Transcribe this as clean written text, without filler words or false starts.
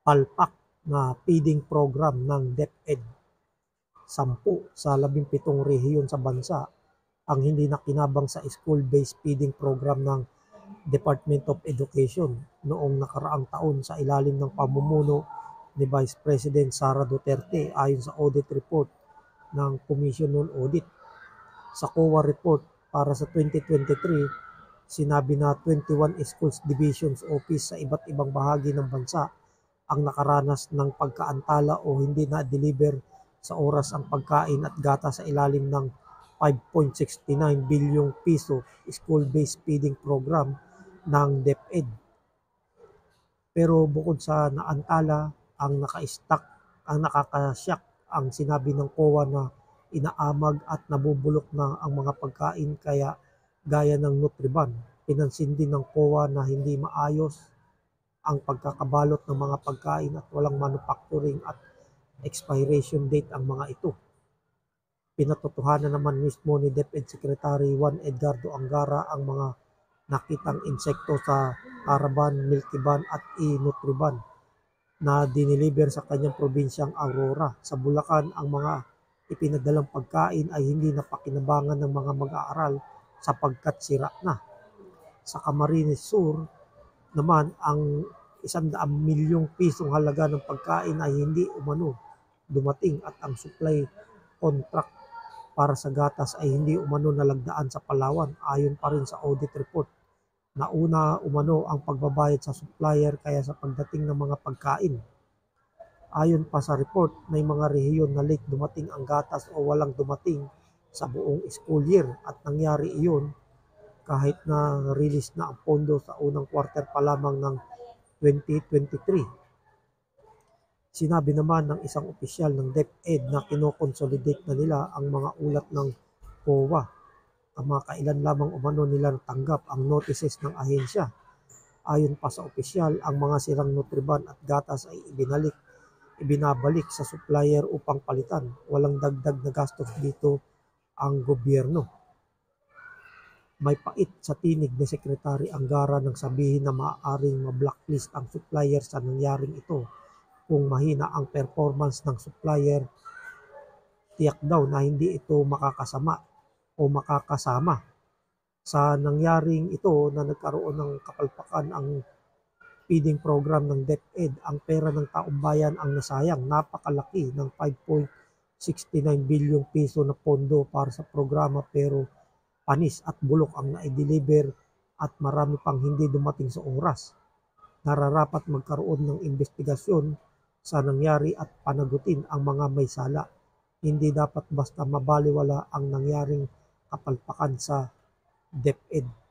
palpak na feeding program ng DepEd. 10 sa 17 rehiyon sa bansa ang hindi nakinabang sa school-based feeding program ng Department of Education noong nakaraang taon sa ilalim ng pamumuno ni Vice President Sara Duterte ayon sa audit report ng Commission on Audit. Sa COA report para sa 2023, sinabi na 21 schools divisions office sa iba't ibang bahagi ng bansa ang nakaranas ng pagkaantala o hindi na-deliver sa oras ang pagkain at gata sa ilalim ng 5.69 bilyong piso school-based feeding program ng DepEd. Pero bukod sa naantala, ang nakakasyak ang sinabi ng COA na inaamag at nabubulok na ang mga pagkain kaya gaya ng Nutriban. Pinansin din ng COA na hindi maayos ang pagkakabalot ng mga pagkain at walang manufacturing at expiration date ang mga ito. Pinatotohanan naman mismo ni DepEd Secretary Juan Edgardo Angara ang mga nakitang insekto sa Caravan, Milkyban at Nutriban na dineliver sa kanyang probinsyang Aurora. Sa Bulacan, ang mga ipinadalang pagkain ay hindi napakinabangan ng mga mag-aaral sapagkat sira na. Sa Camarines Sur naman, ang 100 milyong pisong halaga ng pagkain ay hindi umano dumating at ang supply contract para sa gatas ay hindi umano nalagdaan sa Palawan ayon pa rin sa audit report. Nauna umano ang pagbabayad sa supplier kaya sa pagdating ng mga pagkain. Ayon pa sa report, may mga rehiyon na late dumating ang gatas o walang dumating sa buong school year at nangyari iyon kahit na release na ang pondo sa unang quarter pa lamang ng 2023. Sinabi naman ng isang opisyal ng DepEd na kinokonsolidate na nila ang mga ulat ng COA. Kamakailan lamang umano nila natanggap ang notices ng ahensya. Ayon pa sa opisyal, ang mga sirang Nutriban at gatas ay ibinabalik sa supplier upang palitan. Walang dagdag na gastos dito ang gobyerno. May pait sa tinig ni Secretary Angara nang sabihin na maaaring ma-blacklist ang supplier sa nangyaring ito. Kung mahina ang performance ng supplier, tiyak daw na hindi ito makakasama sa nangyaring ito na nagkaroon ng kapalpakan ang feeding program ng DepEd. Ang pera ng taong bayan ang nasayang. Napakalaki ng 5.69 bilyong piso na pondo para sa programa pero panis at bulok ang na-deliver at marami pang hindi dumating sa oras. Nararapat magkaroon ng investigasyon sa nangyari at panagutin ang mga may sala. Hindi dapat basta mabaliwala ang nangyaring kapalpakan sa DepEd.